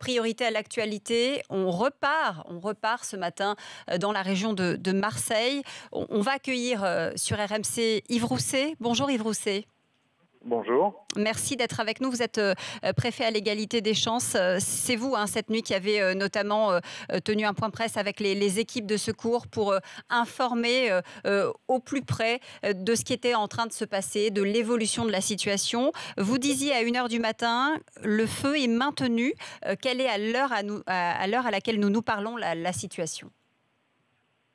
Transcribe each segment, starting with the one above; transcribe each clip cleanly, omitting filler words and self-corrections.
priorité à l'actualité. On repart ce matin dans la région de Marseille. On va accueillir sur RMC Yves Rousset. Bonjour Yves Rousset. Bonjour. Merci d'être avec nous. Vous êtes préfet à l'égalité des chances. C'est vous, cette nuit, qui avez notamment tenu un point presse avec les équipes de secours pour informer au plus près de ce qui était en train de se passer, de l'évolution de la situation. Vous disiez à 1h du matin, le feu est maintenu. Quelle est à l'heure à laquelle nous parlons la situation?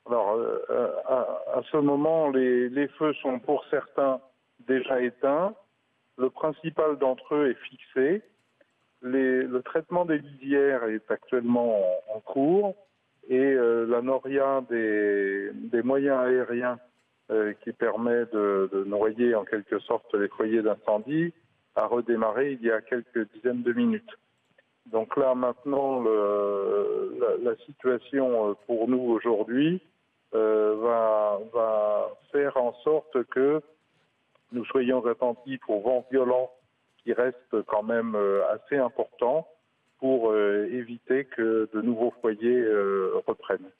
Alors, à ce moment, les feux sont pour certains déjà éteints. Le principal d'entre eux est fixé. Le traitement des lisières est actuellement en cours et la noria des moyens aériens qui permet de noyer en quelque sorte les foyers d'incendie a redémarré il y a quelques dizaines de minutes. Donc là, maintenant, la situation pour nous aujourd'hui va faire en sorte que nous soyons attentifs au vent violent qui reste quand même assez important pour éviter que de nouveaux foyers reprennent.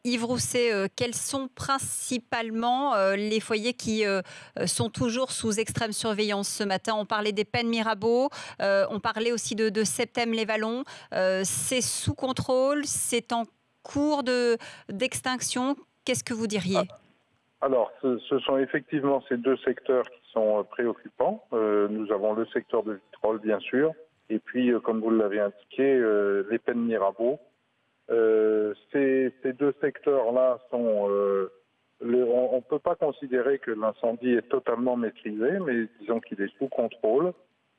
Yves Rousset, quels sont principalement les foyers qui sont toujours sous extrême surveillance ce matin? On parlait des Pennes Mirabeau, on parlait aussi de Septême-les-Vallons. C'est sous contrôle, c'est en cours d'extinction. Qu'est-ce que vous diriez? Alors, ce sont effectivement ces deux secteurs qui sont préoccupants. Nous avons le secteur de Vitrolles, bien sûr, et puis, comme vous l'avez indiqué, les Pennes Mirabeau. Ces deux secteurs-là sont... on ne peut pas considérer que l'incendie est totalement maîtrisé, mais disons qu'il est sous contrôle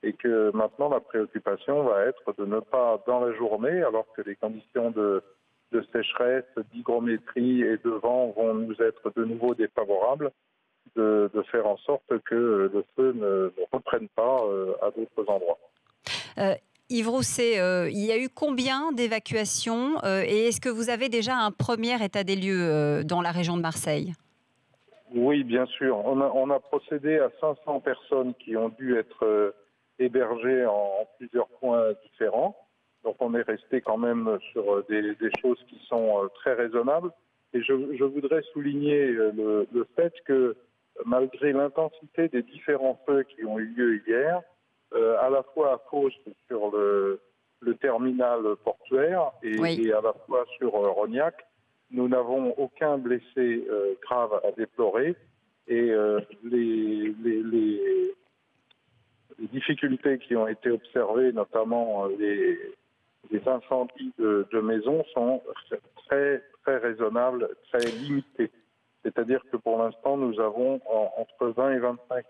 et que maintenant la préoccupation va être de ne pas, dans la journée, alors que les conditions de sécheresse, d'hygrométrie et de vent vont nous être de nouveau défavorables, de faire en sorte que le feu ne reprenne pas à d'autres endroits. Yves Rousset, il y a eu combien d'évacuations et est-ce que vous avez déjà un premier état des lieux dans la région de Marseille? Oui, bien sûr. On a procédé à 500 personnes qui ont dû être hébergées en plusieurs points différents. Donc on est resté quand même sur des choses qui sont très raisonnables. Et je voudrais souligner le fait que malgré l'intensité des différents feux qui ont eu lieu hier, à la fois à Caux sur le terminal portuaire et à la fois sur Rognac, nous n'avons aucun blessé grave à déplorer. Et les difficultés qui ont été observées, notamment les incendies de maisons, sont très, très raisonnables, très limités. C'est-à-dire que pour l'instant, nous avons entre 20 et 25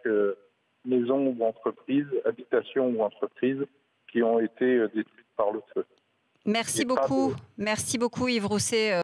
maisons ou entreprises, habitations ou entreprises, qui ont été détruites par le feu. Merci beaucoup Yves Rousset.